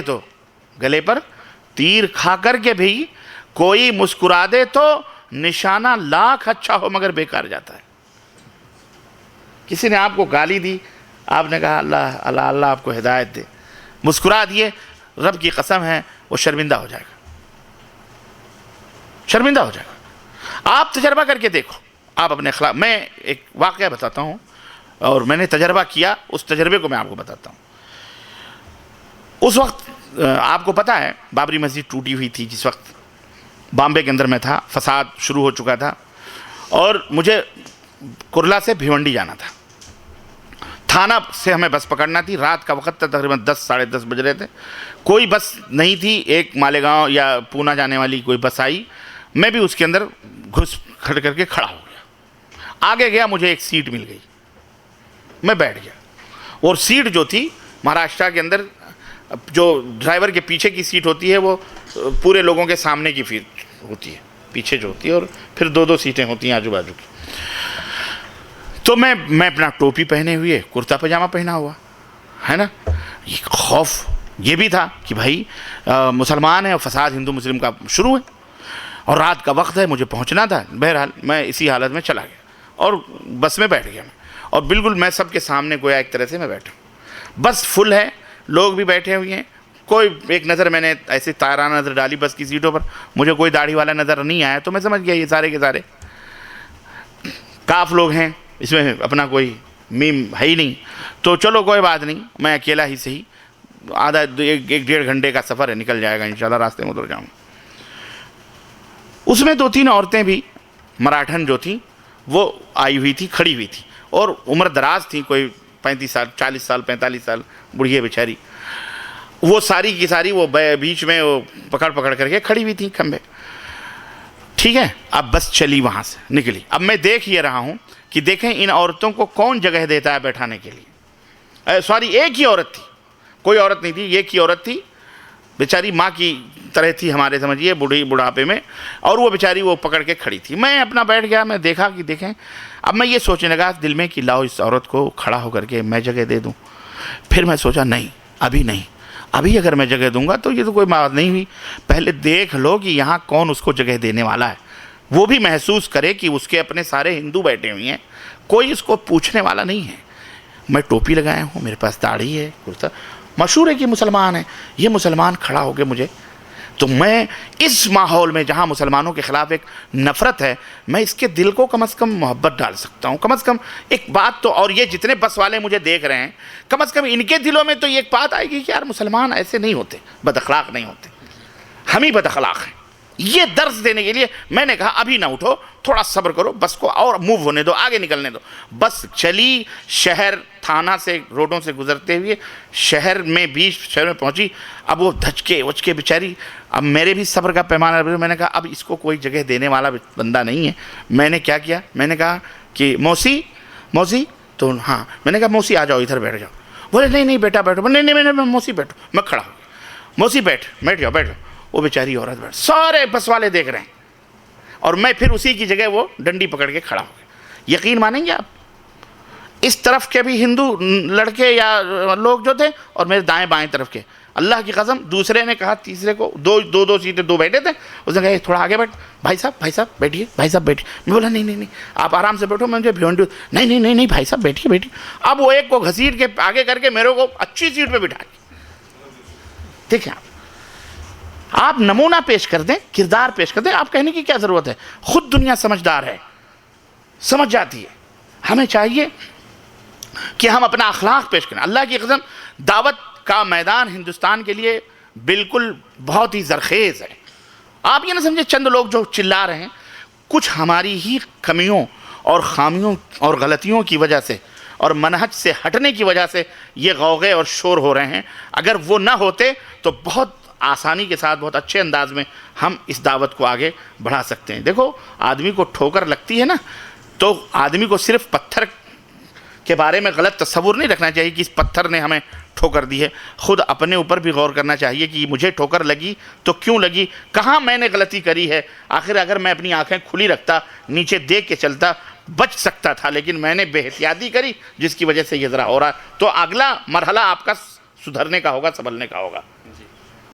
तो गले पर तीर खा कर के भी कोई मुस्कुरा दे तो निशाना लाख अच्छा हो मगर बेकार जाता है। किसी ने आपको गाली दी, आपने कहा अल्लाह अल्लाह अल्लाह आपको हिदायत दे, मुस्कुरा दिए, रब की कसम है वो शर्मिंदा हो जाएगा, शर्मिंदा हो जाएगा। आप तजर्बा करके देखो, आप अपने खिलाफ। मैं एक वाक़या बताता हूँ और मैंने तजर्बा किया, उस तजर्बे को मैं आपको बताता हूँ। उस वक्त आपको पता है बाबरी मस्जिद टूटी हुई थी, जिस वक्त बॉम्बे के अंदर में था, फसाद शुरू हो चुका था और मुझे कुरला से भिवंडी जाना था। थाना से हमें बस पकड़ना थी, रात का वक्त था, तकरीबन 10 साढ़े 10 बज रहे थे। कोई बस नहीं थी, एक मालेगांव या पूना जाने वाली कोई बस आई, मैं भी उसके अंदर घुस खड़ करके खड़ा हो गया। आगे गया, मुझे एक सीट मिल गई, मैं बैठ गया। और सीट जो थी महाराष्ट्र के अंदर, जो ड्राइवर के पीछे की सीट होती है वो पूरे लोगों के सामने की सीट होती है, पीछे जो होती है, और फिर 2-2 सीटें होती हैं आजू बाजू की। तो मैं अपना टोपी पहने हुए, कुर्ता पजामा पहना हुआ है ना, ये खौफ ये भी था कि भाई मुसलमान है और फसाद हिंदू मुस्लिम का शुरू है और रात का वक्त है, मुझे पहुंचना था। बहरहाल मैं इसी हालत में चला गया और बस में बैठ गया मैं, और बिल्कुल मैं सबके सामने गोया एक तरह से मैं बैठा। बस फुल है, लोग भी बैठे हुए हैं। कोई एक नज़र मैंने ऐसे ताराना नज़र डाली बस की सीटों पर, मुझे कोई दाढ़ी वाला नज़र नहीं आया, तो मैं समझ गया ये सारे के सारे काफ लोग हैं, इसमें अपना कोई मीम है ही नहीं। तो चलो कोई बात नहीं, मैं अकेला ही सही, आधा एक 1.5 घंटे का सफ़र है, निकल जाएगा इंशाल्लाह, रास्ते में उतर जाऊँगा। उसमें 2-3 औरतें भी मराठन जो थी वो आई हुई थी, खड़ी हुई थी, और उम्र दराज थी, कोई 35 साल 40 साल 45 साल बुढ़िया बेचारी। वो सारी की सारी वो बीच में वो पकड़ करके खड़ी हुई थी खंबे। ठीक है, अब बस चली, वहाँ से निकली। अब मैं देख ये रहा हूँ कि देखें इन औरतों को कौन जगह देता है बैठाने के लिए। सॉरी, एक ही औरत थी, कोई औरत नहीं थी, एक ही औरत थी, बेचारी माँ की तरह थी हमारे, समझिए बुढ़ापे में, और वो बेचारी वो पकड़ के खड़ी थी। मैं अपना बैठ गया, मैं देखा कि देखें, अब मैं ये सोचने लगा दिल में कि लाओ इस औरत को खड़ा होकर के मैं जगह दे दूँ। फिर मैं सोचा नहीं, अभी नहीं, अभी अगर मैं जगह दूंगा तो ये तो कोई बात नहीं हुई, पहले देख लो कि यहाँ कौन उसको जगह देने वाला है, वो भी महसूस करे कि उसके अपने सारे हिंदू बैठे हुए हैं, कोई इसको पूछने वाला नहीं है। मैं टोपी लगाया हूँ, मेरे पास दाढ़ी है, कुर्ता, मशहूर है कि मुसलमान है, ये मुसलमान खड़ा हो गए मुझे, तो मैं इस माहौल में जहाँ मुसलमानों के ख़िलाफ़ एक नफ़रत है, मैं इसके दिल को कम से कम मोहब्बत डाल सकता हूँ, कम से कम एक बात तो। और ये जितने बस वाले मुझे देख रहे हैं, कम से कम इनके दिलों में तो ये एक बात आएगी कि यार मुसलमान ऐसे नहीं होते, बदअखलाक नहीं होते, हम ही बदअखलाक हैं। ये दर्स देने के लिए मैंने कहा अभी ना उठो, थोड़ा सब्र करो, बस को और मूव होने दो, आगे निकलने दो। बस चली, शहर थाना से रोडों से गुजरते हुए शहर में, बीच शहर में पहुंची। अब वो धचके उचके बेचारी, अब मेरे भी सब्र का पैमाना, मैंने कहा अब इसको कोई जगह देने वाला बंदा नहीं है। मैंने क्या किया, मैंने कहा कि मौसी मौसी, तो हाँ, मैंने कहा मौसी आ जाओ, इधर बैठ जाओ। बोले नहीं नहीं बेटा बैठो, नहीं नहीं मैंने मौसी बैठो, मैं खड़ा हो गया, मौसी बैठ जाओ बैठ जाओ। वो बेचारी औरत बैठ, सारे बस वाले देख रहे हैं, और मैं फिर उसी की जगह वो डंडी पकड़ के खड़ा हो गया। यकीन मानेंगे आप, इस तरफ के भी हिंदू लड़के या लोग जो थे और मेरे दाएं बाएं तरफ के, अल्लाह की कसम, दूसरे ने कहा तीसरे को, दो सीटें, 2 बैठे थे, उसने कहा थोड़ा आगे बैठ, भाई साहब बैठिए, भाई साहब बैठिए। मैं बोला नहीं नहीं नहीं आप आराम से बैठो, मुझे भिवंडी, नहीं नहीं नहीं नहीं भाई साहब बैठिए। अब वो एक को घसीट के आगे करके मेरे को अच्छी सीट पर बिठा के, ठीक है, आप नमूना पेश कर दें, किरदार पेश कर दें, आप कहने की क्या ज़रूरत है, खुद दुनिया समझदार है, समझ जाती है। हमें चाहिए कि हम अपना अखलाक पेश करें। अल्लाह की कसम, दावत का मैदान हिंदुस्तान के लिए बिल्कुल बहुत ही ज़रखेज़ है। आप ये ना समझे चंद लोग जो चिल्ला रहे हैं, कुछ हमारी ही कमियों और खामियों और गलतियों की वजह से और मनहज से हटने की वजह से ये गौगे और शोर हो रहे हैं। अगर वो ना होते तो बहुत आसानी के साथ, बहुत अच्छे अंदाज में हम इस दावत को आगे बढ़ा सकते हैं। देखो, आदमी को ठोकर लगती है ना, तो आदमी को सिर्फ पत्थर के बारे में गलत तस्वुर नहीं रखना चाहिए कि इस पत्थर ने हमें ठोकर दी है। खुद अपने ऊपर भी गौर करना चाहिए कि मुझे ठोकर लगी तो क्यों लगी, कहाँ मैंने गलती करी है। आखिर अगर मैं अपनी आंखें खुली रखता, नीचे देख के चलता, बच सकता था, लेकिन मैंने बेहतियाती करी जिसकी वजह से ये ज़रा हो रहा। तो अगला मरहला आपका सुधरने का होगा, संभलने का होगा।